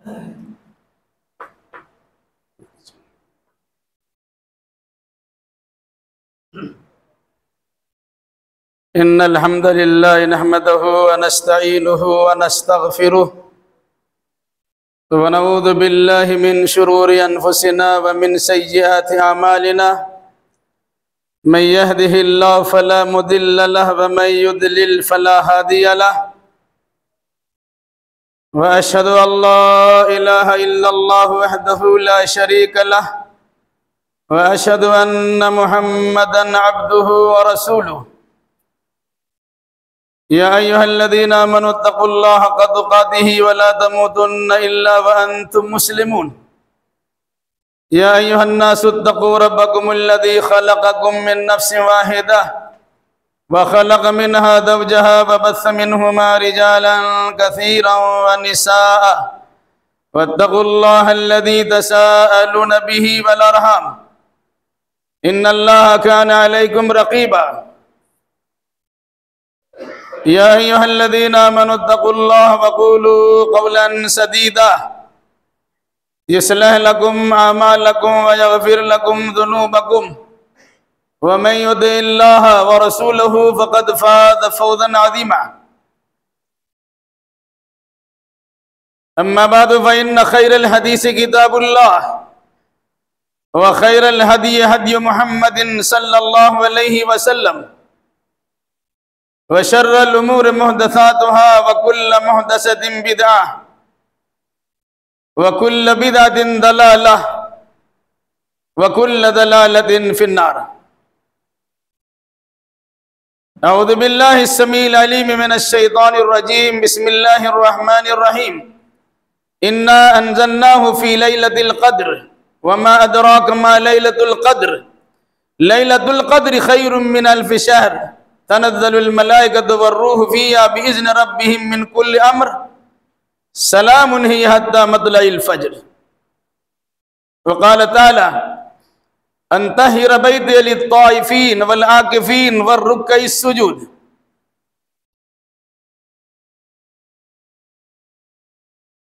إن الحمد لله نحمده ونستعينه ونستغفره ونعوذ بالله من شرور أنفسنا ومن سيئات أعمالنا من يهده الله فلا مضل له ومن يضلل فلا هادي له وأشهد أن لا إله إلا الله وحده لا شريك له وأشهد أن محمدًا عبده ورسوله يا أيها الذين آمنوا اتقوا الله حق تقاته ولا تموتن إلا وأنتم مسلمون يا أيها الناس اتقوا ربكم الذي خلقكم من نفس واحدة وخلق منها زوجها وبث منهما رجالا كثيرا ونساء واتقوا الله الذي تساءلون به والأرحام إن الله كان عليكم رقيبا يا أيها الذين آمنوا اتقوا الله وقولوا قولا سديدا يصلح لكم أعمالكم ويغفر لكم ذنوبكم ومن يطع الله ورسوله فقد فاز فوزا عظيما أما بعد فإن خير الحديث كتاب الله وخير الهدي هدي محمد صلى الله عليه وسلم وشر الأمور محدثاتها وكل محدثة بدعة وكل بدعة ضلالة وكل ضلالة في النار. أعوذ بالله السميع العليم من الشيطان الرجيم. بسم الله الرحمن الرحيم. إنا أنزلناه في ليلة القدر وما أدراك ما ليلة القدر ليلة القدر خير من ألف شهر تنزل الملائكة والروح فيها بإذن ربهم من كل أمر سلام هي حتى مطلع الفجر. وقال تعالى أن طهر بيتي للطائفين والعاكفين والركع السجود.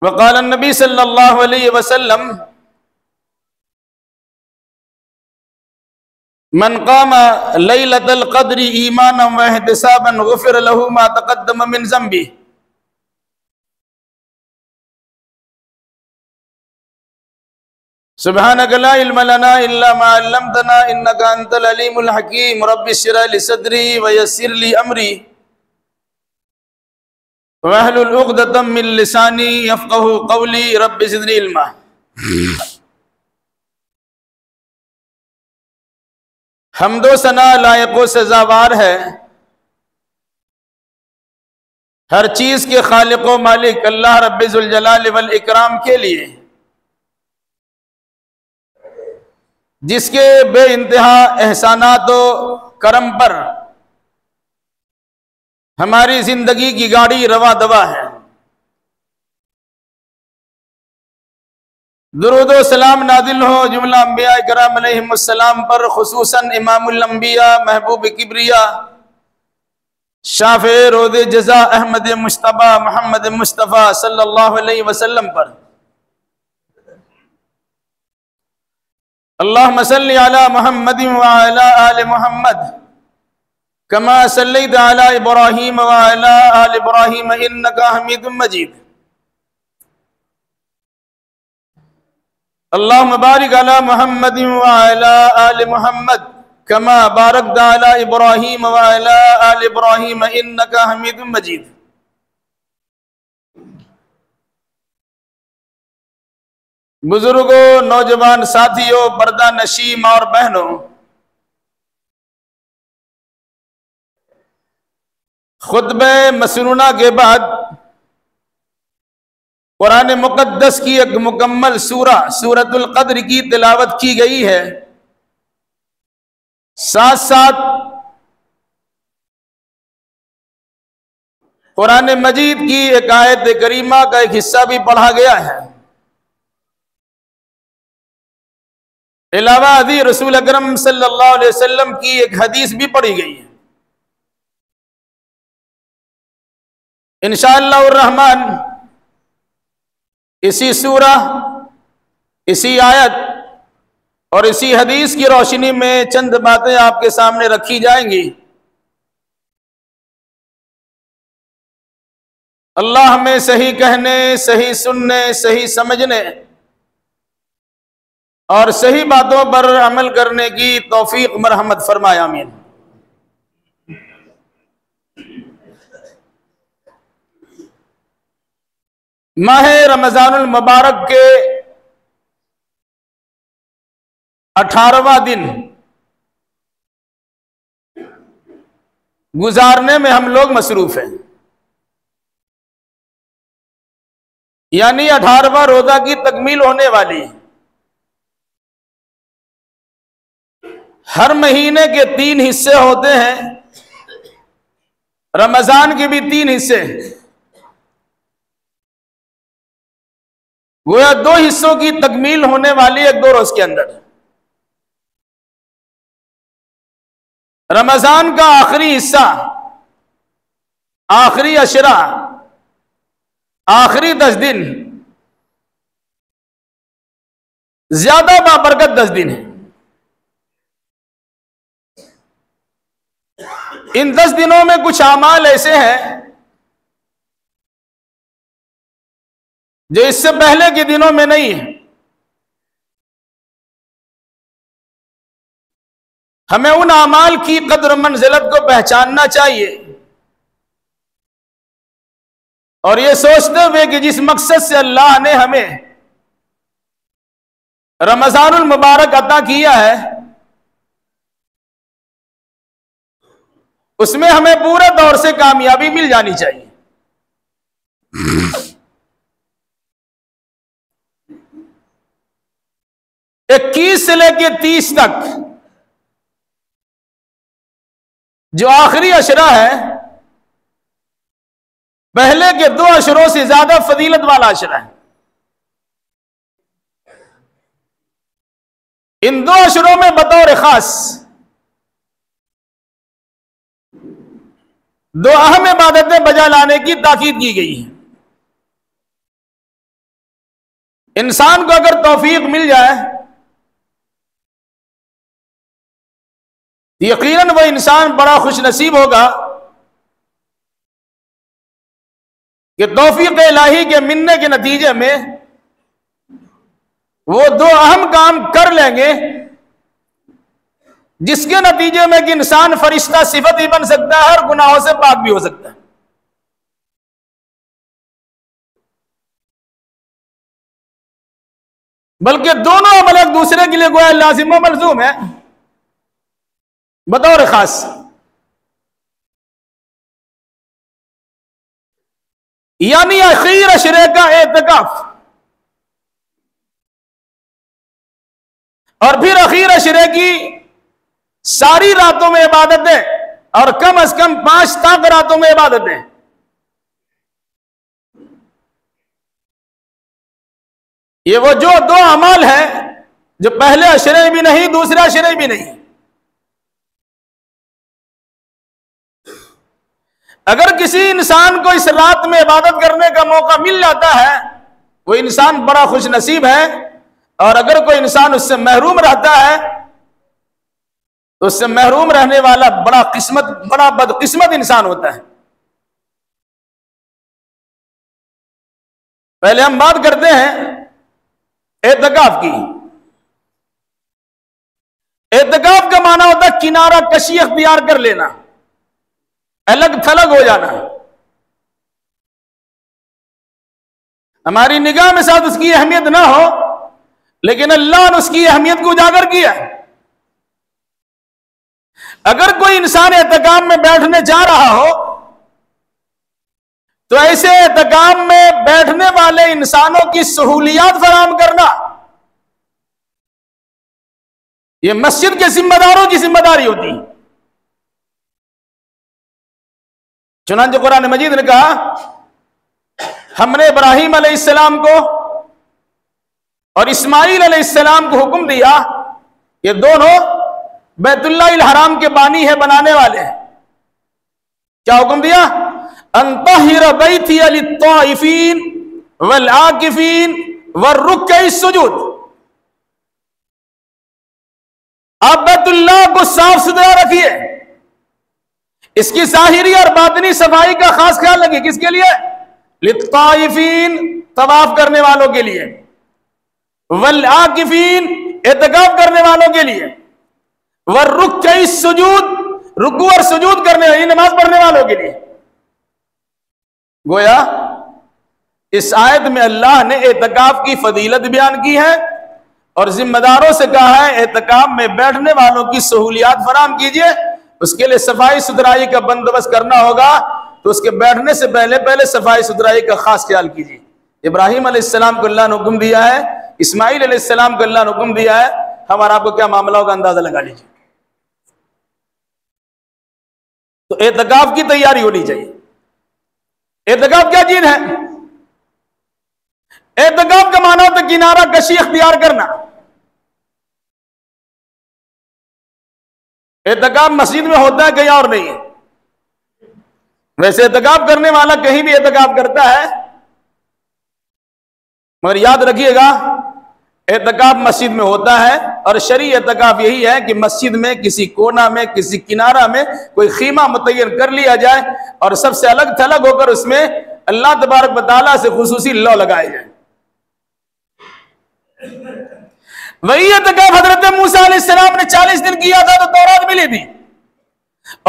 وقال النبي صلى الله عليه وسلم من قام ليلة القدر إيمانا واحتسابا غفر له ما تقدم من ذنبه. سبحانك لا علم لنا إلا ما علمتنا إنك أنت العليم الحكيم. رب اشرح لي صدري ويسر لي أمري واحلل عقدة من لساني يفقهوا قولي. رب زدني علما. حمد و ثنا لائق و سزاوار ہے ہر چیز کے خالق و مالک اللہ رب ذوالجلال والاکرام کے لیے، جس کے بے انتہا احسانات و کرم پر ہماری زندگی کی گاڑی رواں دوا ہے۔ درود و سلام نازل ہو جملہ انبیاء کرام علیہم السلام پر، خصوصاً امام الانبیاء محبوب کبریا شافع رود جزا احمد مجتبیٰ محمد مصطفیٰ صلی اللہ علیہ وسلم پر۔ اللہم صلی علی محمد وعلی آل محمد کما صلیت علی ابراہیم وعلی آل ابراہیم انکا حمید مجید۔ اللہم بارک علی محمد وعلی آل محمد کما بارکت علی ابراہیم وعلی آل ابراہیم انکا حمید مجید۔ بزرگوں، نوجوان ساتھیوں، پردہ نشین اور بہنوں، خطبہ مسنونہ کے بعد قرآن مقدس کی ایک مکمل سورہ سورۃ القدر کی تلاوت کی گئی ہے، ساتھ ساتھ قرآن مجید کی ایک آیت کریمہ کا ایک حصہ بھی پڑھا گیا ہے۔ علاوہ ازیں رسول اکرم صلی اللہ علیہ وسلم کی ایک حدیث بھی پڑھی گئی ہے۔ انشاءاللہ الرحمن اسی سورہ، اسی آیت اور اسی حدیث کی روشنی میں چند باتیں آپ کے سامنے رکھی جائیں گی۔ اللہ ہمیں صحیح کہنے، صحیح سننے، صحیح سمجھنے اور صحیح باتوں پر عمل کرنے کی توفیق مرحمت فرمائے، آمین۔ ماہ رمضان المبارک کے 18واں دن گزارنے میں ہم لوگ مصروف ہیں، یعنی 18واں روزہ کی تکمیل ہونے والی ہے۔ ہر مہینے کے 3 حصے ہوتے ہیں، رمضان کے بھی 3 حصے، گویا 2 حصوں کی تکمیل ہونے والی ہے 2 روز کے اندر۔ رمضان کا آخری حصہ، آخری عشرہ، آخری 10 دن زیادہ بابرکت 10 دن ہیں۔ ان 10 دنوں میں کچھ اعمال ایسے ہیں جو اس سے پہلے کے دنوں میں نہیں ہے۔ ہمیں ان اعمال کی قدر و منزلت کو پہچاننا چاہیے اور یہ سوچتے ہوئے کہ جس مقصد سے اللہ نے ہمیں رمضان المبارک عطا کیا ہے، اس میں ہمیں پورے طور سے کامیابی مل جانی چاہیے۔ 21 سے لے کے 30 تک جو آخری عشرہ ہے، پہلے کے 2 عشروں سے زیادہ فضیلت والا عشرہ ہے۔ ان 2 عشروں میں بطور خاص 2 اہم عبادتیں بجا لانے کی تاکید کی گئی ہے۔ انسان کو اگر توفیق مل جائے، یقیناً وہ انسان بڑا خوش نصیب ہوگا کہ توفیق الہی کے ملنے کے نتیجے میں وہ 2 اہم کام کر لیں گے جس کے نتیجے میں کہ انسان فرشتہ صفت ہی بن سکتا ہے اور گناہوں سے پاک بھی ہو سکتا ہے۔ بلکہ دونوں عمل ایک دوسرے کے لیے گویا لازم و ملزوم ہے بطور خاص۔ یعنی اخیر عشرے کا اعتکاف اور پھر اخیر عشرے کی ساری راتوں میں عبادتیں اور کم از کم 5 تاک راتوں میں عبادتیں، یہ وہ جو 2 اعمال ہیں جو پہلے عشرے بھی نہیں، دوسرے عشرے بھی نہیں۔ اگر کسی انسان کو اس رات میں عبادت کرنے کا موقع مل جاتا ہے، وہ انسان بڑا خوش نصیب ہے، اور اگر کوئی انسان اس سے محروم رہتا ہے تو اس سے محروم رہنے والا بڑا بدقسمت انسان ہوتا ہے۔ پہلے ہم بات کرتے ہیں اعتکاف کی۔ اعتکاف کا معنی ہوتا ہے کنارہ کشی اختیار کر لینا، الگ تھلگ ہو جانا۔ ہماری نگاہ میں شاید اس کی اہمیت نہ ہو، لیکن اللہ نے اس کی اہمیت کو اجاگر کیا۔ اگر کوئی انسان اعتکاف میں بیٹھنے جا رہا ہو تو ایسے اعتکاف میں بیٹھنے والے انسانوں کی سہولیات فراہم کرنا یہ مسجد کے ذمہ داروں کی ذمہ داری ہوتی ہے۔ چنانچہ قرآن مجید نے کہا، ہم نے ابراہیم علیہ السلام کو اور اسماعیل علیہ السلام کو حکم دیا، یہ دونوں بیت اللہ الحرام کے بانی ہے، بنانے والے ہیں۔ کیا حکم دیا؟ ان طہر بیتی للطائفین والعاکفین والرکع السجود. آپ بیت اللہ کو صاف ستھرا رکھیے، اس کی ظاہری اور باطنی صفائی کا خاص خیال رکھیے. کس کے لیے؟ للطائفین، طواف کرنے والوں کے لیے. والعاکفین، اعتکاف کرنے والوں کے لیے. والرکع السجود، رکوع اور سجود کرنے والی نماز پڑھنے والوں کے لیے. گویا اس آیت میں اللہ نے اعتکاف کی فضیلت بیان کی ہے اور ذمہ داروں سے کہا ہے اعتکاف میں بیٹھنے والوں کی سہولیات فراہم کیجئے. اس کے لیے صفائی ستھرائی کا بندوبست کرنا ہوگا، تو اس کے بیٹھنے سے پہلے صفائی ستھرائی کا خاص خیال کیجیے. ابراہیم علیہ السلام کو اللہ نے حکم دیا ہے، اسماعیل علیہ السلام کو اللہ نے حکم دیا ہے، ہمارا آپ کو کیا معاملہ ہوگا اندازہ لگا لیجیے. تو اعتکاف کی تیاری ہونی چاہیے. اعتکاف کیا چیز ہے؟ اعتکاف کا معنی ہوتا ہے کنارہ کشی اختیار کرنا. اعتکاف مسجد میں ہوتا ہے کہیں اور نہیں ہے. ویسے اعتکاف کرنے والا کہیں بھی اعتکاف کرتا ہے، مگر یاد رکھیے گا اعتکاف مسجد میں ہوتا ہے، اور شرعی اعتکاف یہی ہے کہ مسجد میں کسی کونا میں کسی کنارہ میں کوئی خیمہ متعین کر لیا جائے اور سب سے الگ تھلگ ہو کر اس میں اللہ تبارک و تعالیٰ سے خصوصی لو لگائے جائے. وہی اعتکاف حضرت موسیٰ علیہ السلام نے 40 دن کیا تھا تو تورات ملی تھی،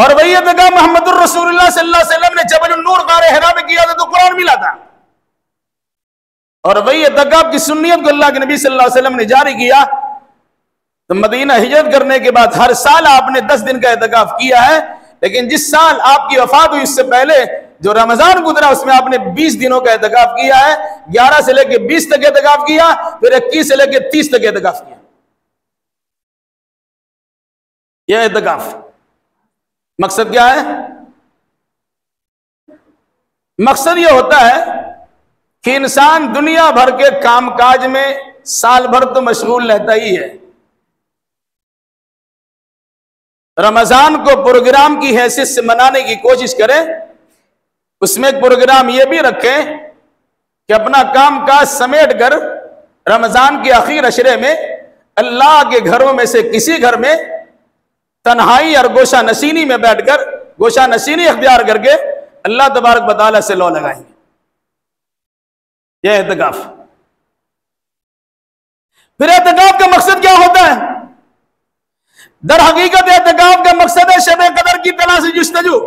اور وہی اعتکاف محمد الرسول اللہ صلی اللہ علیہ وسلم نے جبل النور غار حرا میں کیا تھا تو قرآن ملا تھا. اور وہی اعتکاف کی سنیت کو اللہ کے نبی صلی اللہ علیہ وسلم نے جاری کیا. تو مدینہ ہجرت کرنے کے بعد ہر سال آپ نے 10 دن کا اعتکاف کیا ہے، لیکن جس سال آپ کی وفات ہوئی اس سے پہلے جو رمضان گزرا اس میں آپ نے 20 دنوں کا اعتکاف کیا ہے. 11 سے لے کے 20 تک اعتکاف کیا، پھر 21 سے لے کے 30 تک اعتکاف کیا. یہ اعتکاف مقصد کیا ہے؟ مقصد یہ ہوتا ہے کہ انسان دنیا بھر کے کام کاج میں سال بھر تو مشغول رہتا ہی ہے. رمضان کو پروگرام کی حیثیت سے منانے کی کوشش کریں. اس میں ایک پروگرام یہ بھی رکھیں کہ اپنا کام کاج سمیٹ کر رمضان کے آخر عشرے میں اللہ کے گھروں میں سے کسی گھر میں تنہائی اور گوشہ نشینی میں بیٹھ کر گوشہ نشینی اختیار کر کے اللہ تبارک و تعالیٰ سے لو لگائیں گے. یہ اعتکاف. پھر اعتکاف کا مقصد کیا ہوتا ہے؟ در حقیقت اعتکاف کا مقصد ہے شب قدر کی تلاش جستجو.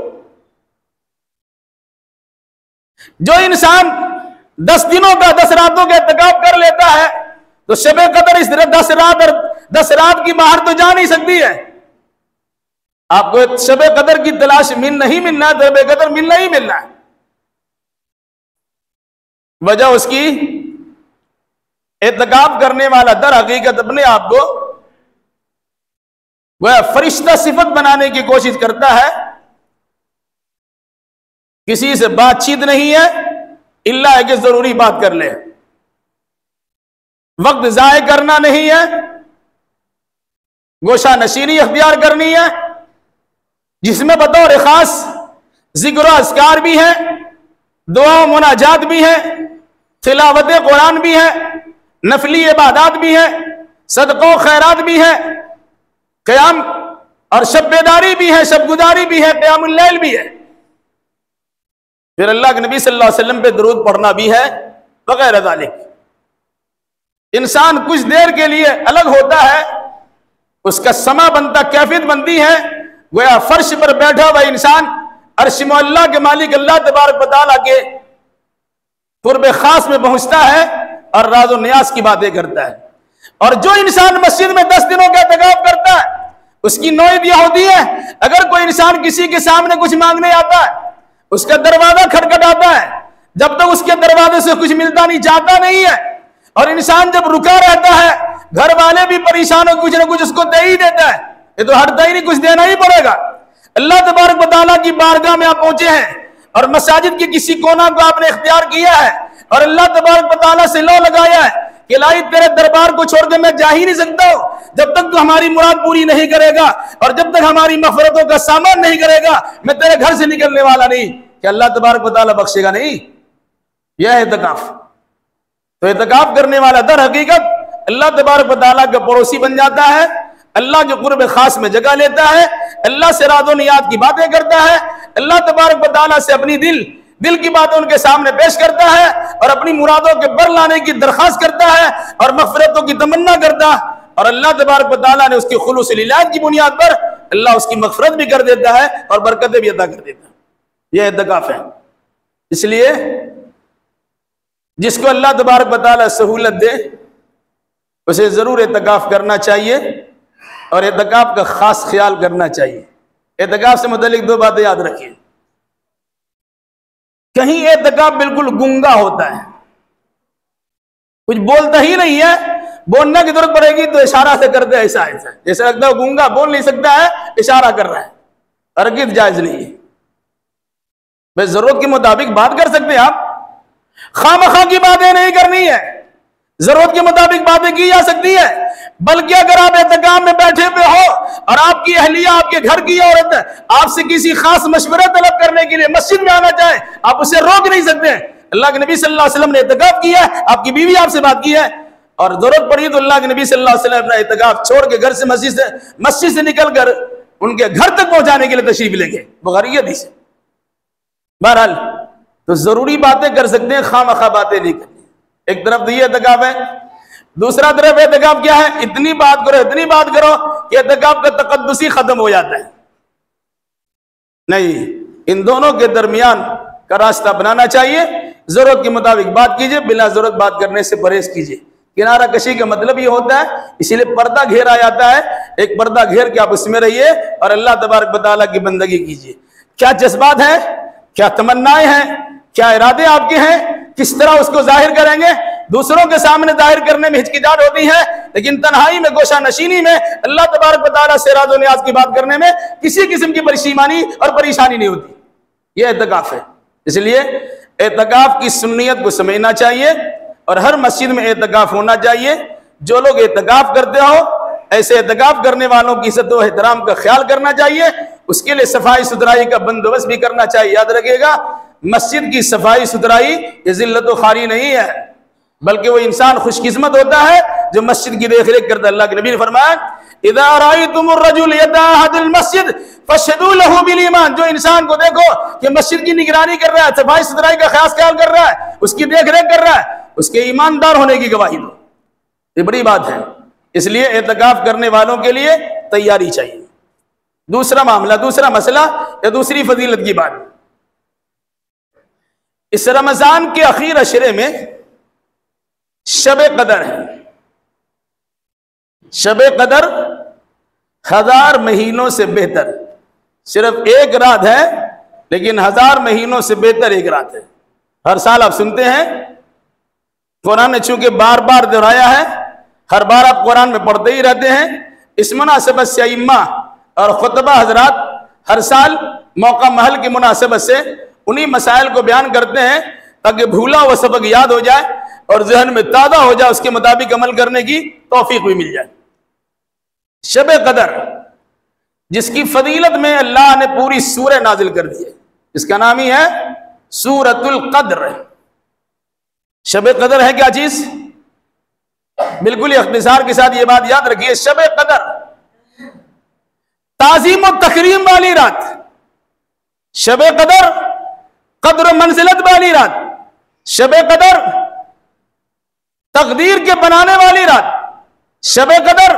جو انسان 10 دنوں کا 10 راتوں کا اعتکاف کر لیتا ہے تو شب قدر اس 10 رات کی باہر تو جا نہیں سکتی ہے. آپ کو شب قدر کی تلاش نہیں ملنا ہے، شب قدر ملنا ہی ملنا ہے. وجہ اس کی اعتکاف کرنے والا در حقیقت اپنے آپ کو وہ فرشتہ صفت بنانے کی کوشش کرتا ہے. کسی سے بات چیت نہیں ہے الا ہے کہ ضروری بات کر لے. وقت ضائع کرنا نہیں ہے، گوشہ نشینی اختیار کرنی ہے، جس میں بطور خاص ذکر و اذکار بھی ہے، دعا و مناجات بھی ہے، تلاوت قرآن بھی ہے، نفلی عبادات بھی ہے، صدقہ و خیرات بھی ہے، قیام اور شب بیداری بھی ہے، شب گزاری بھی ہے، قیام اللیل بھی ہے. پھر اللہ کے نبی صلی اللہ علیہ وسلم پہ درود پڑھنا بھی ہے وغیرہ ذالک. انسان کچھ دیر کے لیے الگ ہوتا ہے، اس کا سما بنتا، کیفیت بنتی ہے. گویا فرش پر بیٹھا ہوا انسان عرش معلیٰ کے مالک اللہ تبارک و تعالیٰ کے قرب خاص میں پہنچتا ہے اور راز و نیاز کی باتیں کرتا ہے. اور جو انسان مسجد میں 10 دنوں کا اعتکاف کرتا ہے اس کی نوعیت یہ ہوتی ہے، اگر کوئی انسان کسی کے سامنے کچھ مانگنے آتا ہے، اس کا دروازہ کھٹکھٹاتا ہے، جب تک اس کے دروازے سے کچھ ملتا نہیں، چاہتا نہیں ہے. اور انسان جب رکا رہتا ہے گھر والے بھی پریشان ہو، کچھ نہ کچھ اس کو دے ہی دیتا ہے، یہ تو ہٹتا ہی نہیں، کچھ دینا ہی پڑے گا. اللہ تبارک و تعالیٰ کی بارگاہ میں آپ پہنچے ہیں اور مساجد کے کسی کونا کو آپ نے اختیار کیا ہے اور اللہ تبارک و تعالیٰ سے لو لگایا ہے کہ الہی تیرے دربار کو چھوڑ کے میں جا ہی نہیں سکتا ہوں جب تک تو ہماری مراد پوری نہیں کرے گا، اور جب تک ہماری مغفرتوں کا سامان نہیں کرے گا میں تیرے گھر سے نکلنے والا نہیں. کہ اللہ تبارک و تعالیٰ بخشے گا نہیں. یہ ہے اعتکاف. تو اعتکاف کرنے والا در حقیقت اللہ تبارک و تعالیٰ کا پڑوسی بن جاتا ہے، اللہ کے قرب خاص میں جگہ لیتا ہے، اللہ سے راز و نیات کی باتیں کرتا ہے، اللہ تبارک و تعالیٰ سے اپنی دل کی باتیں ان کے سامنے پیش کرتا ہے، اور اپنی مرادوں کے بر لانے کی درخواست کرتا ہے، اور مغفرتوں کی تمنا کرتا ہے، اور اللہ تبارک و تعالیٰ نے اس کی خلوص العلاج کی بنیاد پر اللہ اس کی مغفرت بھی کر دیتا ہے اور برکتیں بھی عطا کر دیتا ہے۔ یہ اعتکاف ہے۔ اس لیے جس کو اللہ تبارک و تعالیٰ سہولت دے اسے ضرور اعتکاف کرنا چاہیے، اور اعتکاف کا خاص خیال کرنا چاہیے۔ اعتکاف سے متعلق دو باتیں یاد رکھیے۔ کہیں اعتکاف بالکل گنگا ہوتا ہے، کچھ بولتا ہی نہیں ہے، بولنے کی ضرورت پڑے گی تو اشارہ سے کرتے ایسا جیسے لگتا ہے گنگا بول نہیں سکتا ہے، اشارہ کر رہا ہے، ہرگز جائز نہیں ہے۔ بس ضرورت کے مطابق بات کر سکتے ہیں آپ، خواہ مخواہ کی باتیں نہیں کرنی ہے، ضرورت کے مطابق باتیں کی جا سکتی ہے۔ بلکہ اگر آپ اعتکاف میں بیٹھے ہوئے ہو اور آپ کی اہلیہ، آپ کے گھر کی عورت آپ سے کسی خاص مشورہ طلب کرنے کے لیے مسجد میں آنا چاہے، آپ اسے روک نہیں سکتے۔ اللہ کے نبی صلی اللہ علیہ وسلم نے اعتکاف کیا ہے، آپ کی بیوی آپ سے بات کی ہے، اور ضرورت پڑی تو اللہ کے نبی صلی اللہ علیہ وسلم اپنا اعتکاف چھوڑ کے گھر سے مسجد سے نکل کر ان کے گھر تک پہنچانے کے لیے تشریف لے گئے، بخاری حدیث ہے۔ بہرحال تو ضروری باتیں کر سکتے ہیں، خواہ مخواہ باتیں نہیں کرنی۔ ایک طرف تو یہ اعتکاف ہے، دوسرا طرف اعتکاف کیا ہے؟ اتنی بات کرو اتنی بات کرو کہ اعتکاف کا تقدس ہی ختم ہو جاتا ہے۔ نہیں، ان دونوں کے درمیان کا راستہ بنانا چاہیے۔ ضرورت کے مطابق بات کیجئے، بلا ضرورت بات کرنے سے پرہیز کیجئے۔ کنارہ کشی کا مطلب یہ ہوتا ہے، اسی لیے پردہ گھیرا جاتا ہے، ایک پردہ گھیر کے آپ اس میں رہیے اور اللہ تبارک و تعالیٰ کی بندگی کیجئے۔ کیا جذبات ہیں، کیا تمنائیں ہیں، کیا ارادے آپ کے ہیں، کس طرح اس کو ظاہر کریں گے؟ دوسروں کے سامنے ظاہر کرنے میں ہچکچاہٹ ہوتی ہے، لیکن تنہائی میں، گوشہ نشینی میں اللہ تبارک و تعالیٰ سے راز و نیاز کی بات کرنے میں کسی قسم کی پریشانی اور پریشانی نہیں ہوتی۔ یہ اعتکاف ہے۔ اس لیے اعتکاف کی سنیت کو سمجھنا چاہیے، اور ہر مسجد میں اعتکاف ہونا چاہیے۔ جو لوگ اعتکاف کرتے ہو، ایسے اعتکاف کرنے والوں کی عزت و احترام کا خیال کرنا چاہیے، اس کے لیے صفائی ستھرائی کا بندوبست بھی کرنا چاہیے۔ یاد رکھیے گا، مسجد کی صفائی ستھرائی یہ ذلت و خواری نہیں ہے، بلکہ وہ انسان خوش قسمت ہوتا ہے جو مسجد کی دیکھ ریکھ کرتا ہے۔ اللہ کے نبی نے فرمایا، اذا رأيتم الرجل يتعهد المسجد فاشهدوا له بالایمان۔ جو انسان کو دیکھو کہ مسجد کی نگرانی کر رہا ہے، صفائی ستھرائی کا خاص خیال کر رہا ہے، اس کی دیکھ ریکھ کر رہا ہے، اس کے ایماندار ہونے کی گواہی دو۔ یہ بڑی بات ہے۔ اس لیے اعتکاف کرنے والوں کے لیے تیاری چاہیے۔ دوسرا معاملہ، دوسرا مسئلہ یا دوسری فضیلت کی بات، اس رمضان کے اخیر عشرے میں شب قدر ہے۔ شب قدر 1000 مہینوں سے بہتر، صرف ایک رات ہے لیکن 1000 مہینوں سے بہتر ایک رات ہے۔ ہر سال آپ سنتے ہیں، قرآن نے چونکہ بار بار دہرایا ہے، ہر بار آپ قرآن میں پڑھتے ہی رہتے ہیں۔ اس مناسبت سے ائمہ اور خطبہ حضرات ہر سال موقع محل کی مناسبت سے انہی مسائل کو بیان کرتے ہیں تاکہ بھولا ہوا سبق یاد ہو جائے اور ذہن میں تازہ ہو جائے، اس کے مطابق عمل کرنے کی توفیق بھی مل جائے۔ شب قدر جس کی فضیلت میں اللہ نے پوری سورہ نازل کر دی ہے، اس کا نام ہی ہے سورۃ القدر۔ شب قدر ہے کیا چیز؟ بالکل اختصار کے ساتھ یہ بات یاد رکھیے، شب قدر تعظیم و تکریم والی رات، شب قدر قدر و منزلت والی رات، شب قدر تقدیر کے بنانے والی رات، شب قدر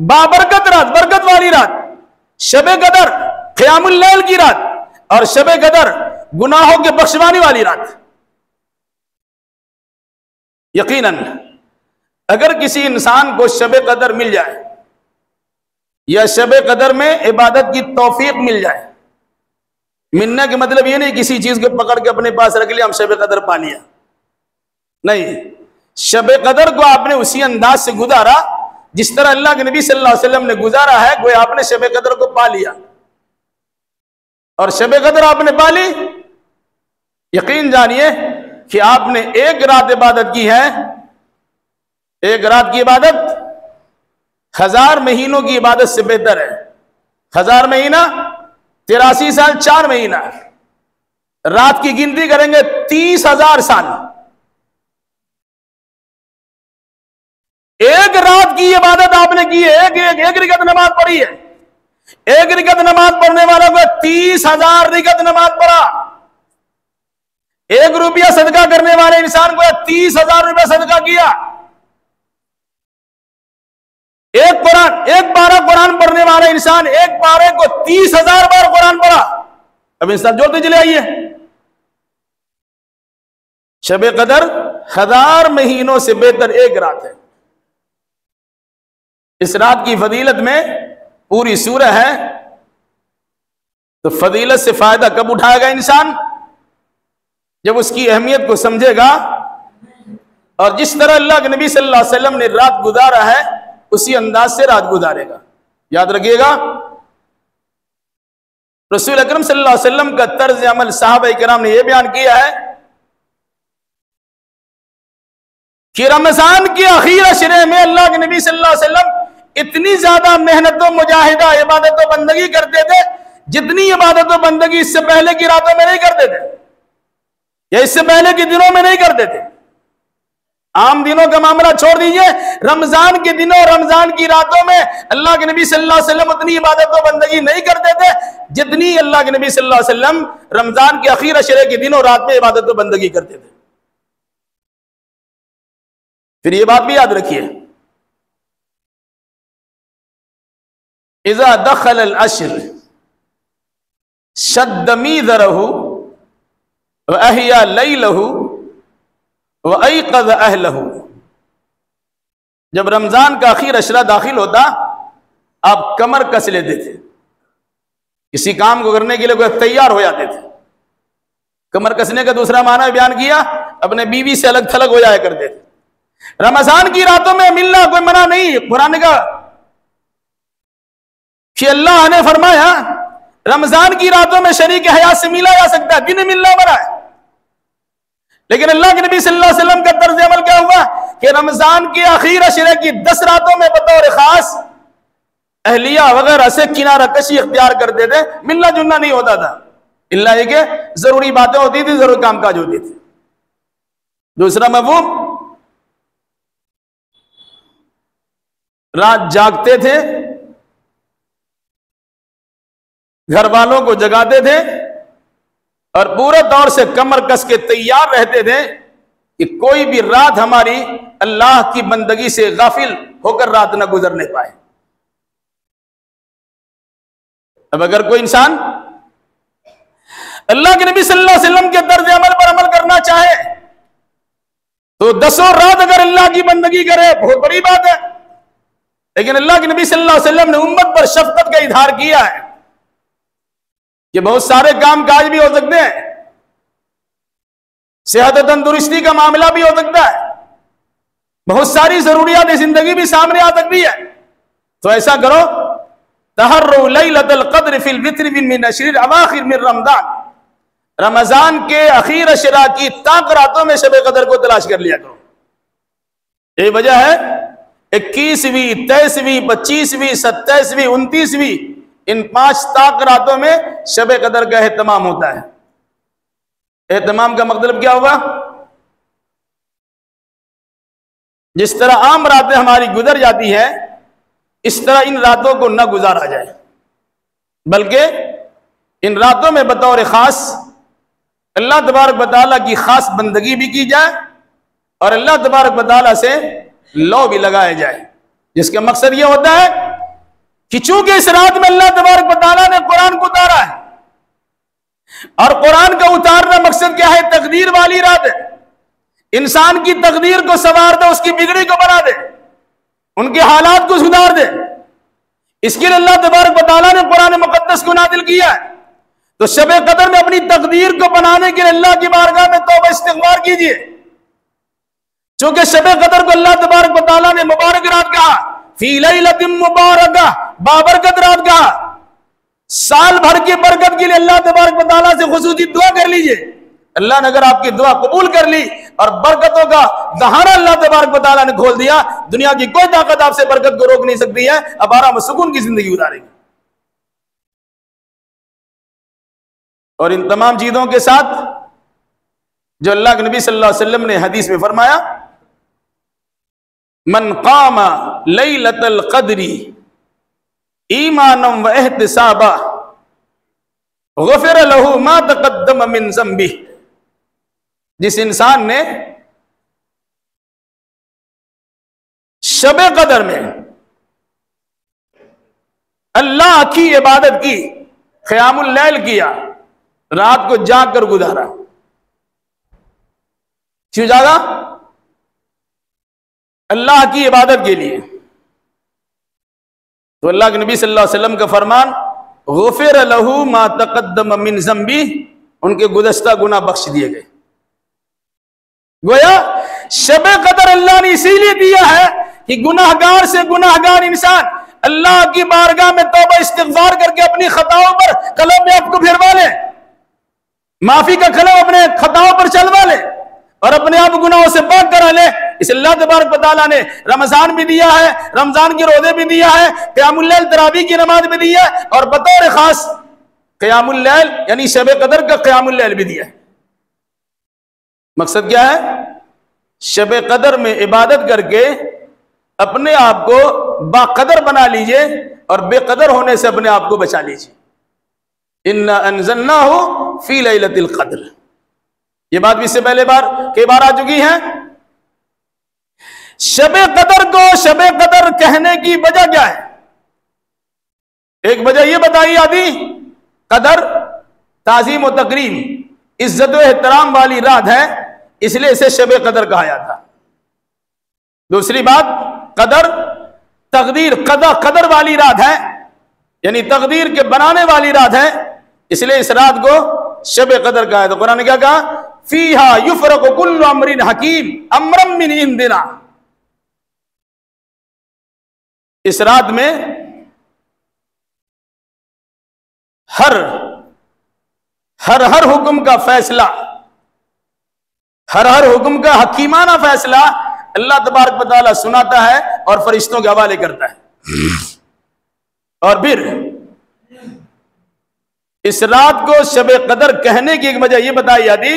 بابرکت رات، برکت والی رات، شب قدر قیام اللیل کی رات، اور شب قدر گناہوں کے بخشوانے والی رات۔ یقیناً اگر کسی انسان کو شب قدر مل جائے یا شب قدر میں عبادت کی توفیق مل جائے، ملنے کا مطلب یہ نہیں کسی چیز کو پکڑ کے اپنے پاس رکھ لیا ہم شب قدر پا لیا، نہیں، شب قدر کو آپ نے اسی انداز سے گزارا جس طرح اللہ کے نبی صلی اللہ علیہ وسلم نے گزارا ہے، گویا آپ نے شب قدر کو پا لیا، اور شب قدر آپ نے پا لی، یقین جانیے کہ آپ نے ایک رات عبادت کی ہے۔ ایک رات کی عبادت 1000 مہینوں کی عبادت سے بہتر ہے۔ 1000 مہینہ 83 سال 4 مہینہ، رات کی گنتی کریں گے 30,000 سال۔ ایک رات کی عبادت آپ نے کی ہے، ایک رکعت نماز پڑھی ہے، ایک رکعت نماز پڑھنے والا کو 30,000 رکعت نماز پڑھا، 1 روپیہ صدقہ کرنے والے انسان کو 30,000 روپیہ صدقہ کیا، ایک پارہ قرآن پڑھنے والا انسان ایک پارے کو 30,000 بار قرآن پڑھا۔ اب انسان جوڑتے چلے آئیے، شب قدر 1000 مہینوں سے بہتر ایک رات ہے۔ اس رات کی فضیلت میں پوری سورہ ہے، تو فضیلت سے فائدہ کب اٹھائے گا انسان؟ جب اس کی اہمیت کو سمجھے گا، اور جس طرح اللہ کے نبی صلی اللہ علیہ وسلم نے رات گزارا ہے اسی انداز سے رات گزارے گا۔ یاد رکھیے گا، رسول اکرم صلی اللہ علیہ وسلم کا طرز عمل صحابہ کرام نے یہ بیان کیا ہے کہ رمضان کے آخری عشرے میں اللہ کے نبی صلی اللہ علیہ وسلم اتنی زیادہ محنت و مجاہدہ عبادت و بندگی کرتے تھے جتنی عبادت و بندگی اس سے پہلے کی راتوں میں نہیں کرتے تھے، یا اس سے پہلے کے دنوں میں نہیں کرتے تھے۔ عام دنوں کا معاملہ چھوڑ دیجئے، رمضان کے دنوں رمضان کی راتوں میں اللہ کے نبی صلی اللہ علیہ وسلم اتنی عبادت و بندگی نہیں کرتے تھے جتنی اللہ کے نبی صلی اللہ علیہ وسلم رمضان کے اخیر عشرے کے دنوں رات میں عبادت و بندگی کرتے تھے۔ پھر یہ بات بھی یاد رکھیے، اذا دخل العشر شد میذرہ واحیا لیلہ وَأَيْقَظَ أَهْلَهُ، جب رمضان کا آخر عشرہ داخل ہوتا آپ کمر کس لیتے تھے، کسی کام کو کرنے کے لیے تیار ہو جاتے تھے۔ کمر کسنے کا دوسرا معنی بیان کیا، اپنے بیوی سے الگ تھلگ ہو جایا کرتے تھے۔ رمضان کی راتوں میں ملنا کوئی منع نہیں، قرآن کا کہ اللہ نے فرمایا رمضان کی راتوں میں شریک حیات سے ملا جا سکتا ہے، دن ملنا منع ہے، لیکن اللہ کے نبی صلی اللہ علیہ وسلم کا طرز عمل کیا ہوا کہ رمضان کے آخر عشرے کی 10 راتوں میں بطور خاص اہلیہ وغیرہ سے کنارہ کشی اختیار کرتے تھے، ملنا جلنا نہیں ہوتا تھا، اللہ یہ کہ ضروری باتیں ہوتی تھی، ضروری کام کاج ہوتی تھی۔ دوسرا مفہوم، رات جاگتے تھے، گھر والوں کو جگاتے تھے اور پورے طور سے کمر کس کے تیار رہتے تھے کہ کوئی بھی رات ہماری اللہ کی بندگی سے غافل ہو کر رات نہ گزرنے پائے۔ اب اگر کوئی انسان اللہ کے نبی صلی اللہ علیہ وسلم کے طرز عمل پر عمل کرنا چاہے تو 10 رات اگر اللہ کی بندگی کرے بہت بڑی بات ہے، لیکن اللہ کے نبی صلی اللہ علیہ وسلم نے امت پر شفقت کا اظہار کیا ہے کہ بہت سارے کام کاج بھی ہو سکتے ہیں، صحت و تندرستی کا معاملہ بھی ہو سکتا ہے، بہت ساری ضروریات زندگی بھی سامنے آ سکتی ہے، تو ایسا کرو تحروا لیلۃ القدر فی الوتر من عشر الاواخر من رمضان، رمضان کے اخیر عشرہ کی تاک راتوں میں شب قدر کو تلاش کر لیا کرو۔ یہ وجہ ہے 21ویں 23ویں 25ویں 27ویں 29ویں ان 5 تاک راتوں میں شب قدر کا اہتمام ہوتا ہے۔ اہتمام کا مطلب کیا ہوگا؟ جس طرح عام راتیں ہماری گزر جاتی ہے اس طرح ان راتوں کو نہ گزارا جائے، بلکہ ان راتوں میں بطور خاص اللہ تبارک و تعالیٰ کی خاص بندگی بھی کی جائے اور اللہ تبارک و تعالیٰ سے لو بھی لگائے جائے، جس کا مقصد یہ ہوتا ہے کہ چونکہ اس رات میں اللہ تبارک و تعالیٰ نے قرآن کو اتارا ہے، اور قرآن کا اتارنا مقصد کیا ہے؟ تقدیر والی رات ہے، انسان کی تقدیر کو سنوار دے، اس کی بگڑی کو بنا دے، ان کے حالات کو سدھار دے، اس کے لیے اللہ تبارک و تعالیٰ نے قرآن مقدس کو نازل کیا ہے۔ تو شب قدر میں اپنی تقدیر کو بنانے کے لیے اللہ کی بارگاہ میں توبہ استغفار کیجیے، چونکہ شب قدر کو اللہ تبارک و تعالیٰ نے مبارک رات کہا، فی لیلۃ مبارکہ، بابرکت رات کہا۔ سال بھر کی برکت کے لیے اللہ تبارک و تعالیٰ سے خصوصی دعا کر لیجئے، اللہ نے اگر آپ کی دعا قبول کر لی اور برکتوں کا دہانہ اللہ تبارک و تعالیٰ نے کھول دیا، دنیا کی کوئی طاقت آپ سے برکت کو روک نہیں سکتی ہے، اب آرام و سکون کی زندگی گزارے گی۔ اور ان تمام چیزوں کے ساتھ جو اللہ کے نبی صلی اللہ علیہ وسلم نے حدیث میں فرمایا من قام لیلۃ القدر ایمانا و احتسابا غفر له ما تقدم من ذنبہ، جس انسان نے شب قدر میں اللہ کی عبادت کی، قیام اللیل کیا، رات کو جاگ کر گزارا، کیوں جاگا؟ اللہ کی عبادت کے لیے، تو اللہ کے نبی صلی اللہ علیہ وسلم کا فرمان غفر له ما تقدم من ذنبہ، ان کے گزشتہ گناہ بخش دیے گئے۔ گویا شب قدر اللہ نے اسی لیے دیا ہے کہ گناہ گار سے گناہ گار انسان اللہ کی بارگاہ میں توبہ استغفار کر کے اپنی خطاؤں پر قلم میں آپ کو پھروا لے، معافی کا قلم اپنے خطاؤں پر چلوا لے اور اپنے آپ گناہوں سے پاک کرا لے۔ اس اللہ تبارک و تعالیٰ نے رمضان بھی دیا ہے، رمضان کے روزے بھی دیا ہے، قیام اللیل تراویح کی نماز بھی دی ہے، اور بطور خاص قیام اللیل یعنی شب قدر کا قیام اللیل بھی دیا ہے۔ مقصد کیا ہے؟ شب قدر میں عبادت کر کے اپنے آپ کو باقدر بنا لیجئے اور بے قدر ہونے سے اپنے آپ کو بچا لیجئے۔ اِنَّا أَنزَلْنَاهُ فِي لَيْلَةِ الْقَدْرِ، یہ بات بھی اس سے پہلے بار کئی بار آ چکی ہے۔ شب قدر کو شب قدر کہنے کی وجہ کیا ہے؟ ایک وجہ یہ بتائی آدھی، قدر تعظیم و تکریم، عزت و احترام والی رات ہے، اس لیے اسے شب قدر کہا جاتا۔ دوسری بات، قدر تقدیر، قدر والی رات ہے، یعنی تقدیر کے بنانے والی رات ہے، اس لیے اس رات کو شب قدر کہا ہے۔ تو قرآن نے کیا کہا؟ فیہا یفرق کل امر حکیم امرا من عندنا، اس رات میں ہر حکم کا فیصلہ، ہر حکم کا حکیمانہ فیصلہ اللہ تبارک و تعالیٰ سناتا ہے اور فرشتوں کے حوالے کرتا ہے۔ اور پھر اس رات کو شب قدر کہنے کی ایک وجہ یہ بتائی جاتی،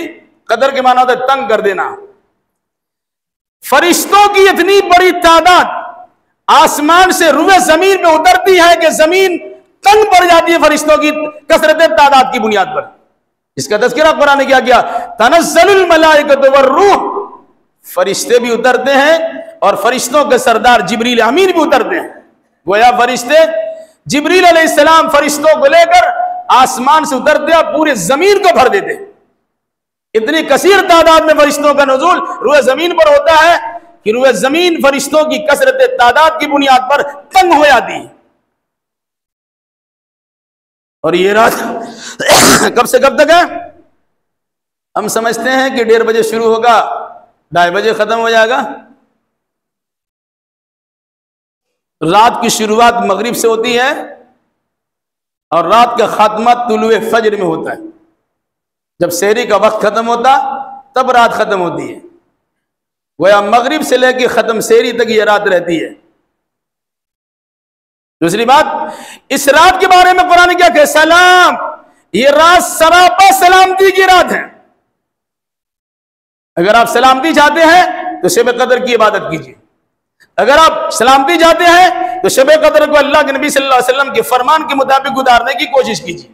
قدر کے معنی ہوتا ہے تنگ کر دینا۔ فرشتوں کی اتنی بڑی تعداد آسمان سے روئے زمین میں اترتی ہے کہ زمین تنگ پڑ جاتی ہے فرشتوں کی کثرت تعداد کی بنیاد پر۔ اس کا تذکرہ قرآن نے کیا کیا؟ تنزل الملائکۃ والروح، فرشتے بھی اترتے ہیں اور فرشتوں کے سردار جبریل امین بھی اترتے ہیں۔ گویا فرشتے، جبریل علیہ السلام فرشتوں کو لے کر آسمان سے اترتے اور پورے زمین کو بھر دیتے۔ اتنی کثیر تعداد میں فرشتوں کا نزول روئے زمین پر ہوتا ہے کہ روئے زمین فرشتوں کی کثرت تعداد کی بنیاد پر تنگ ہو جاتی ہے۔ اور یہ رات کب سے کب تک ہے؟ ہم سمجھتے ہیں کہ 1:30 بجے شروع ہوگا، 2:30 بجے ختم ہو جائے گا۔ رات کی شروعات مغرب سے ہوتی ہے اور رات کا خاتمہ طلوع فجر میں ہوتا ہے۔ جب سحری کا وقت ختم ہوتا تب رات ختم ہوتی ہے۔ گویا مغرب سے لے کے ختم سحری تک یہ رات رہتی ہے۔ دوسری بات، اس رات کے بارے میں قرآن کیا کہ سلام، یہ رات سراپا سلامتی کی رات ہے۔ اگر آپ سلامتی چاہتے ہیں تو شب قدر کی عبادت کیجیے، اگر آپ سلامتی چاہتے ہیں تو شب قدر کو اللہ کے نبی صلی اللہ علیہ وسلم کے فرمان کے مطابق گزارنے کی کوشش کیجیے۔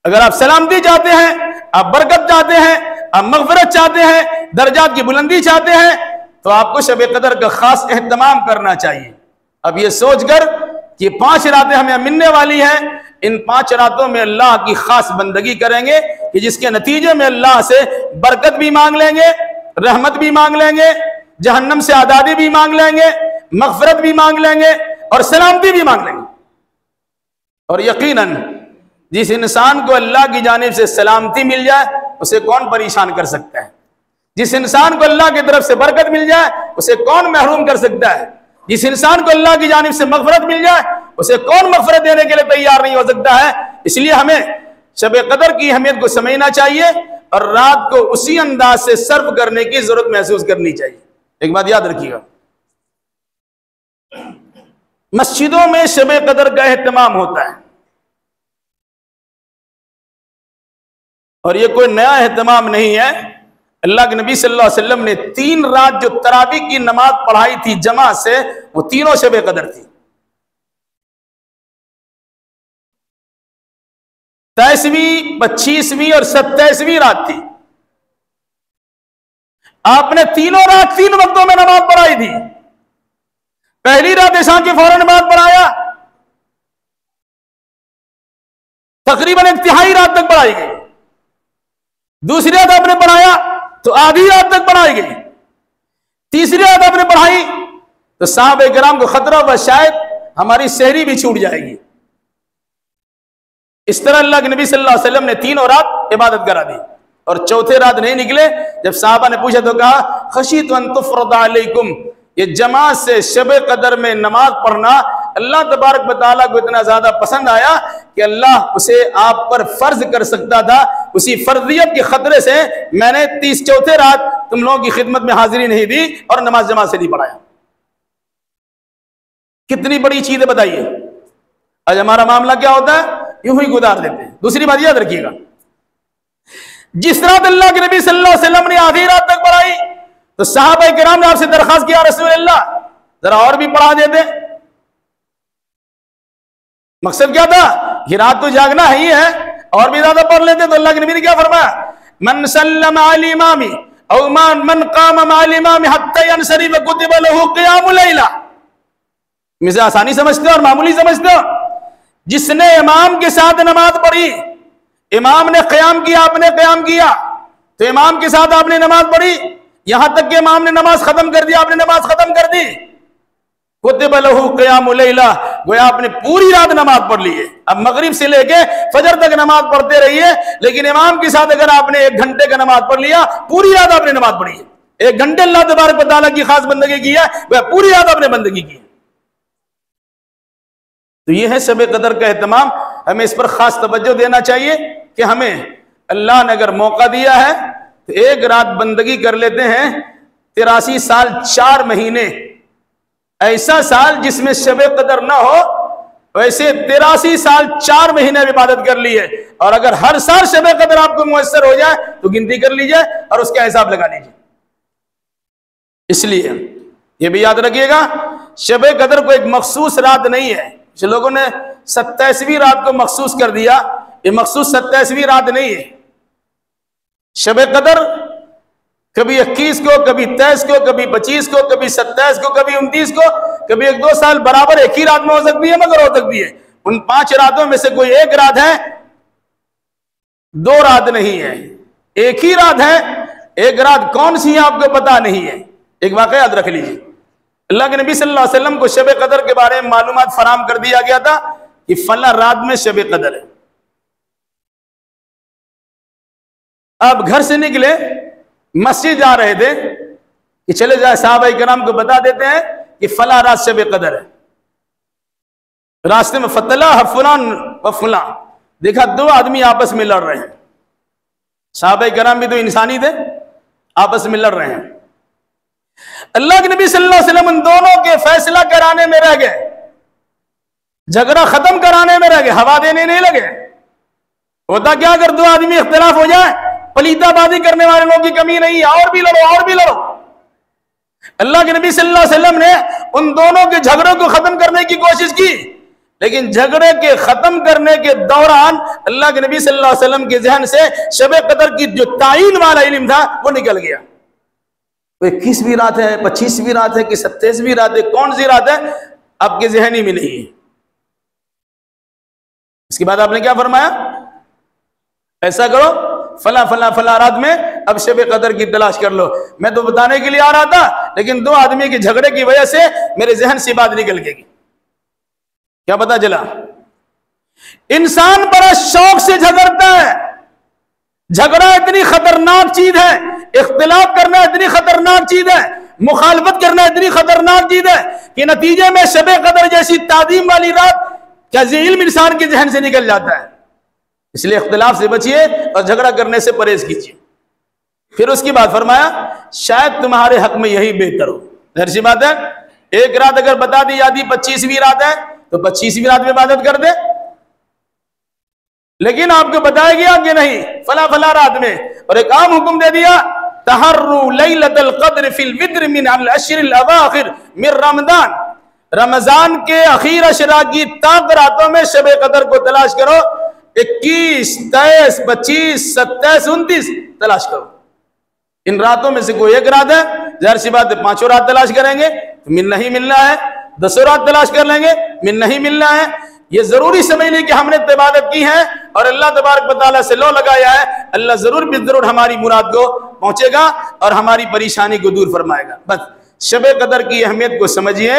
اگر آپ سلامتی چاہتے ہیں، آپ برکت چاہتے ہیں، آپ مغفرت چاہتے ہیں، درجات کی بلندی چاہتے ہیں، تو آپ کو شب قدر کا خاص اہتمام کرنا چاہیے۔ اب یہ سوچ کر کہ 5 راتیں ہمیں ملنے والی ہیں، ان 5 راتوں میں اللہ کی خاص بندگی کریں گے کہ جس کے نتیجے میں اللہ سے برکت بھی مانگ لیں گے، رحمت بھی مانگ لیں گے، جہنم سے آزادی بھی مانگ لیں گے، مغفرت بھی مانگ لیں گے اور سلامتی بھی مانگ لیں گے۔ اور یقیناً جس انسان کو اللہ کی جانب سے سلامتی مل جائے اسے کون پریشان کر سکتا ہے؟ جس انسان کو اللہ کی طرف سے برکت مل جائے اسے کون محروم کر سکتا ہے؟ جس انسان کو اللہ کی جانب سے مغفرت مل جائے اسے کون مغفرت دینے کے لیے تیار نہیں ہو سکتا ہے؟ اس لیے ہمیں شب قدر کی اہمیت کو سمجھنا چاہیے اور رات کو اسی انداز سے صرف کرنے کی ضرورت محسوس کرنی چاہیے۔ ایک بات یاد رکھیے گا، مسجدوں میں شب قدر کا اہتمام ہوتا ہے اور یہ کوئی نیا اہتمام نہیں ہے۔ اللہ کے نبی صلی اللہ علیہ وسلم نے 3 رات جو تراویح کی نماز پڑھائی تھی جماعت سے، وہ تینوں شب قدر تھی۔ 23ویں، 25ویں اور 27ویں رات تھی۔ آپ نے تینوں رات 3 وقتوں میں نماز پڑھائی تھی۔ پہلی رات عشاء کے فوراً نماز پڑھایا، تقریباً 1/3 رات تک پڑھائی گئی۔ دوسری رات آپ نے پڑھایا تو آدھی رات تک پڑھائی گئی۔ تیسری رات آپ نے پڑھائی تو صحابہ کرام کو خطرہ ہوا شاید ہماری سحری بھی چھوٹ جائے گی۔ اس طرح اللہ کے نبی صلی اللہ علیہ وسلم نے 3 رات عبادت کرا دی، اور چوتھے رات نہیں نکلے۔ جب صحابہ نے پوچھا تو کہا خشیت ان تفرض علیکم، یہ جماعت سے شب قدر میں نماز پڑھنا اللہ تبارک و تعالیٰ کو اتنا زیادہ پسند آیا کہ اللہ اسے آپ پر فرض کر سکتا تھا۔ اسی فرضیت کے خطرے سے میں نے 34 رات تم لوگوں کی خدمت میں حاضری نہیں دی اور نماز جماعت سے نہیں پڑھایا۔ کتنی بڑی چیز ہے بتائیے۔ آج ہمارا معاملہ کیا ہوتا ہے؟ یوں ہی گزار دیتے ہیں۔ دوسری بات یاد رکھیے گا، جس رات اللہ کے نبی صلی اللہ علیہ وسلم نے آدھی رات تک پڑھائی تو صحابہ کرام نے آپ سے درخواست کیا رسول اللہ ذرا اور بھی پڑھا دیتے۔ مقصد کیا تھا؟ یہ رات تو جاگنا ہی ہے، اور بھی زیادہ پڑھ لیتے۔ تو اللہ کے نبی نے کیا فرمایا؟ من سلم علی امامی او من قام مع الامام حتی ینصرف کتب له قیام لیلہ۔ مجھے آسانی سمجھتے ہو اور معمولی سمجھتے ہو؟ جس نے امام کے ساتھ نماز پڑھی، امام نے قیام کیا، آپ نے قیام کیا، تو امام کے ساتھ آپ نے نماز پڑھی، یہاں تک کہ امام نے نماز ختم کر دی، آپ نے نماز ختم کر دی، کتب له قیام لیلہ، گویا آپ نے پوری رات نماز پڑھ لی ہے۔ اب مغرب سے لے کے فجر تک نماز پڑھتے رہیے، لیکن امام کے ساتھ اگر آپ نے 1 گھنٹے کا نماز پڑھ لیا، پوری رات آپ نے نماز پڑھی ہے۔ 1 گھنٹے اللہ تبارک و تعالیٰ کی خاص بندگی کی ہے، وہ پوری رات آپ نے بندگی کی ہے۔ تو یہ ہے شب قدر کا اہتمام، ہمیں اس پر خاص توجہ دینا چاہیے کہ ہمیں اللہ نے اگر موقع دیا ہے تو 1 رات بندگی کر لیتے ہیں۔ 83 سال 4 مہینے، ایسا سال جس میں شب قدر نہ ہو، ویسے 83 سال 4 مہینے عبادت کر لی ہے۔ اور اگر ہر سال شب قدر آپ کو میسر ہو جائے تو گنتی کر لیجئے اور اس کا حساب لگا لیجئے۔ اس لیے یہ بھی یاد رکھیے گا، شب قدر کو ایک مخصوص رات نہیں ہے۔ جو لوگوں نے 27ویں رات کو مخصوص کر دیا، یہ مخصوص 27ویں رات نہیں ہے۔ شب قدر کبھی 21 کو، کبھی 23 کو، کبھی 25 کو، کبھی 27 کو، کبھی 29 کو، کبھی 1-2 سال برابر ایک ہی رات میں ہو سکتی ہے، مگر ہو سکتی ہے۔ ان 5 راتوں میں سے کوئی 1 رات ہے، 2 رات نہیں ہے، ایک ہی رات ہے۔ 1 رات کون سی ہے آپ کو پتا نہیں ہے۔ ایک واقعہ یاد رکھ لیجیے، اللہ کے نبی صلی اللہ علیہ وسلم کو شب قدر کے بارے میں معلومات فراہم کر دیا گیا تھا کہ فلاں رات میں شب قدر ہے۔ آپ گھر سے نکلے، مسجد جا رہے تھے کہ چلے جائے صحابہ کرام کو بتا دیتے ہیں کہ فلاں رات شب قدر ہے۔ راستے میں فتلہ فلان و فلان، دیکھا 2 آدمی آپس میں لڑ رہے ہیں۔ صحابہ کرام بھی تو انسانی تھے، آپس میں لڑ رہے ہیں۔ اللہ کے نبی صلی اللہ علیہ وسلم ان دونوں کے فیصلہ کرانے میں رہ گئے، جھگڑا ختم کرانے میں رہ گئے، ہوا دینے نہیں لگے۔ ہوتا کیا اگر 2 آدمی اختلاف ہو جائے، پلیتا بازی کرنے والے لوگوں کی کمی نہیں ہے، اور بھی لڑو اور بھی لڑو۔ اللہ کے نبی صلی اللہ علیہ وسلم نے ان دونوں کے جھگڑوں کو ختم کرنے کی کوشش کی، لیکن جھگڑے کے ختم کرنے کے دوران اللہ کے نبی صلی اللہ علیہ وسلم کے ذہن سے شب قدر کی جو تعین والا علم تھا وہ نکل گیا۔ 21ویں رات ہے، 25ویں رات ہے کہ 27ویں رات ہے، کون سی رات ہے آپ کے ذہن ہی میں نہیں ہے۔ اس کے بعد آپ نے کیا فرمایا؟ ایسا کرو، فلاں فلاں فلاں رات میں اب شب قدر کی تلاش کر لو۔ میں تو بتانے کے لیے آ رہا تھا، لیکن 2 آدمی کے جھگڑے کی وجہ سے میرے ذہن سے بات نکل گئی۔ کیا پتا چلا؟ انسان بڑا شوق سے جھگڑتا ہے۔ جھگڑا اتنی خطرناک چیز ہے، اختلاف کرنا اتنی خطرناک چیز ہے، مخالفت کرنا اتنی خطرناک چیز ہے کہ نتیجے میں شب قدر جیسی تعظیم والی رات کا علم انسان کے ذہن سے نکل جاتا ہے۔ اس لیے اختلاف سے بچیے اور جھگڑا کرنے سے پرہیز کیجیے۔ پھر اس کی بات فرمایا شاید تمہارے حق میں یہی بہتر ہو۔ ظاہر سی بات ہے، 1 رات اگر بتا دی جاتی 25ویں رات ہے تو 25ویں رات میں عبادت کر دے، لیکن آپ کو بتایا گیا کہ نہیں فلاں فلاں رات میں، اور ایک عام حکم دے دیا تحروا لیلۃ القدر فی الوتر من العشر الاواخر من رمضان، رمضان کے اخیر عشرہ کی تاک راتوں میں شب قدر کو تلاش کرو، 21، 23، 25، 27، 29 تلاش کرو۔ ان راتوں میں سے کوئی ایک رات ہے، ظاہر سی بات ہے 5 رات تلاش کریں گے تو ملنا ہی ملنا ہے، 10 رات تلاش کر لیں گے ملنا ہی ملنا ہے۔ یہ ضروری سمجھ لیں کہ ہم نے عبادت کی ہے اور اللہ تبارک و تعالیٰ سے لو لگایا ہے، اللہ ضرور ضرور ہماری مراد کو پہنچے گا اور ہماری پریشانی کو دور فرمائے گا۔ بس شب قدر کی اہمیت کو سمجھیے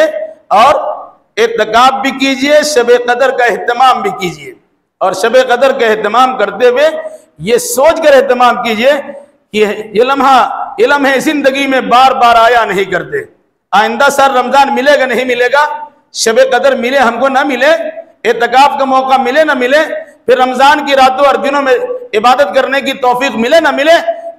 اور اعتکاف بھی کیجئے، شب قدر کا اہتمام بھی کیجئے، اور شب قدر کا اہتمام کرتے ہوئے یہ سوچ کر اہتمام کیجئے کہ یہ لمحے زندگی میں بار بار آیا نہیں کرتے، آئندہ سال رمضان ملے گا نہیں ملے گا، شب قدر ملے ہم کو نہ ملے، اعتکاف کا موقع ملے نہ ملے، پھر رمضان کی راتوں اور دنوں میں عبادت کرنے کی توفیق ملے نہ ملے،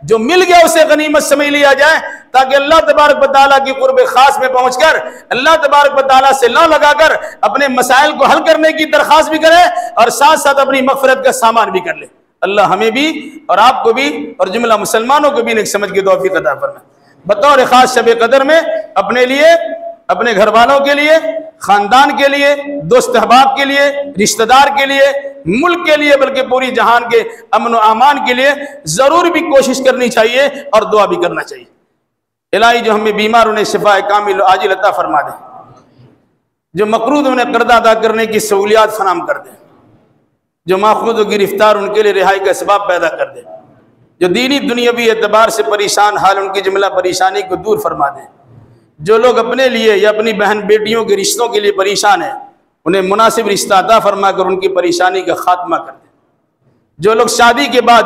جو مل گیا اسے غنیمت سمجھ لیا جائے، تاکہ اللہ تبارک و تعالیٰ کی قرب خاص میں پہنچ کر اللہ تبارک و تعالیٰ سے لو لگا کر اپنے مسائل کو حل کرنے کی درخواست بھی کرے اور ساتھ ساتھ اپنی مغفرت کا سامان بھی کر لے۔ اللہ ہمیں بھی اور آپ کو بھی اور جملہ مسلمانوں کو بھی نیک سمجھ کی توفیق عطا فرمائے۔ بطور خاص شب قدر میں اپنے لیے، اپنے گھر والوں کے لیے، خاندان کے لیے، دوست احباب کے لیے، رشتہ دار کے لیے، ملک کے لیے، بلکہ پوری جہان کے امن و امان کے لیے ضرور بھی کوشش کرنی چاہیے اور دعا بھی کرنا چاہیے۔ الہی جو ہمیں بیمار انہیں شفا کامل و عاجل عطا فرما دے، جو مقروض انہیں قرض ادا کرنے کی سہولیات فراہم کر دے، جو ماخوذ و گرفتار ان کے لیے رہائی کا اسباب پیدا کر دے، جو دینی دنیاوی اعتبار سے پریشان حال ان کی جملہ پریشانی کو دور فرما دے، جو لوگ اپنے لیے یا اپنی بہن بیٹیوں کے رشتوں کے لیے پریشان ہیں انہیں مناسب رشتہ عطا فرما کر ان کی پریشانی کا خاتمہ کر دے، جو لوگ شادی کے بعد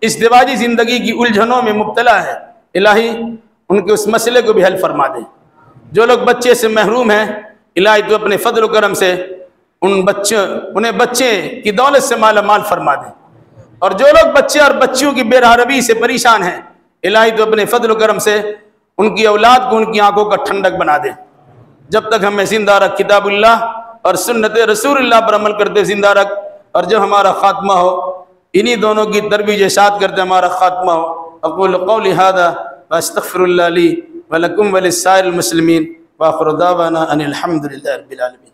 ازدواجی زندگی کی الجھنوں میں مبتلا ہے الہی ان کے اس مسئلے کو بھی حل فرما دے، جو لوگ بچے سے محروم ہیں الہی تو اپنے فضل و کرم سے انہیں بچے کی دولت سے مالا مال فرما دے، اور جو لوگ بچے اور بچیوں کی بے رحمی سے پریشان ہیں الہی تو اپنے فضل و کرم سے ان کی اولاد کو ان کی آنکھوں کا ٹھنڈک بنا دے۔ جب تک ہمیں زندہ رکھ کتاب اللہ اور سنت رسول اللہ پر عمل کرتے زندہ رکھ، اور جب ہمارا خاتمہ ہو انہی دونوں کی ترویج اشاعت کرتے ہمارا خاتمہ ہو۔ اقول قولی ھذا واستغفر اللہ لی ولکم ولسائر المسلمین وآخر دعوانا ان الحمد للہ رب العالمین۔